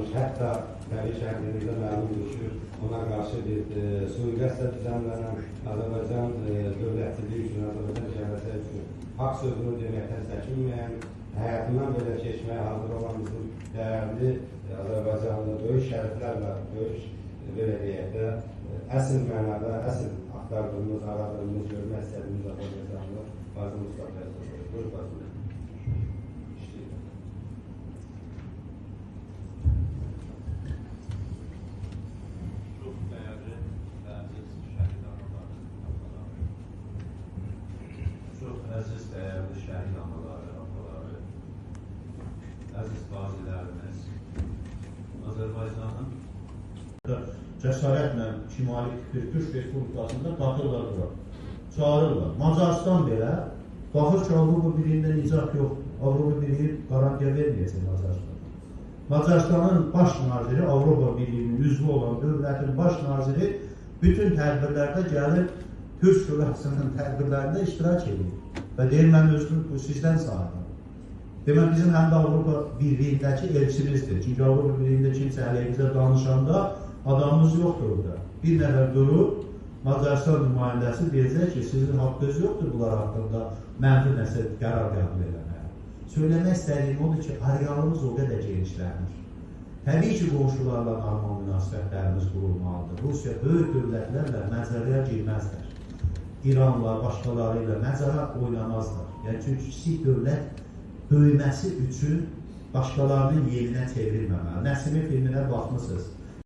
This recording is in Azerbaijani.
başlamış. Hətta Qəri şəhərimizdə məlumdur ki, ona qarşı bir sui-qəsd düzenlenen Azərbaycan dövlətçiliyi üçün, Azərbaycan cəmiyyəti üçün haqq sözünü deməkdən çəkinməyən, həyatından belə keçməyə hazır olan bizim dəyərli Azərbaycanlı böyük şəriflərlə, böyük belə deyək də, əsl mənada, əsl axtardığımız, aradığımız, görmək istədiyimiz Azərbaycanlı Fazıl Mustafa Əzəzov. Buyur Fazıl. Əziz dəyərli şəhid anaları, ataları, əziz qazilərimiz, Azərbaycanın cəsarətlə Şimali Türk Respublikasında qatırlar bura, çağırırlar. Macaristan belə, baxır ki, Avropa Birliğində nicət yoxdur. Avropa Birliği qarantiya verməyəcək Macaristan. Macaristanın baş naziri, Avropa Birliğinin üzvü olan dövlətin baş naziri bütün tədbirlərdə gəlir, Türk Sürəsinin tədbirlərində iştirak edir. Və deyir, mən özüm sizdən sahibim. Demək, bizim həm də Avropa Birliyindəki elçimizdir. Çünki Avropa Birliyində kimsə əleyhimizə danışanda adamımız yoxdur orada. Bir nəfər durub, Macaristan nümayəndəsi deyəcək ki, sizin haqqınız yoxdur bunlar haqqında mənfi nəsə qərar qəbul eləməyə. Söyləmək istədiyim odur ki, arealımız o qədər genişlənir. Təbii ki, qonşularla normal münasibətlərimiz qurulmalıdır. Rusiya böyük dövlətlərlə məzərəyə girməzlər. İranla, başqaları ilə məzərət oynamazlar. Yəni, çünki kiçik dövlət böyüməsi üçün başqalarının yerinə çevrilməməli. Nəsimi filminə baxmışsınız.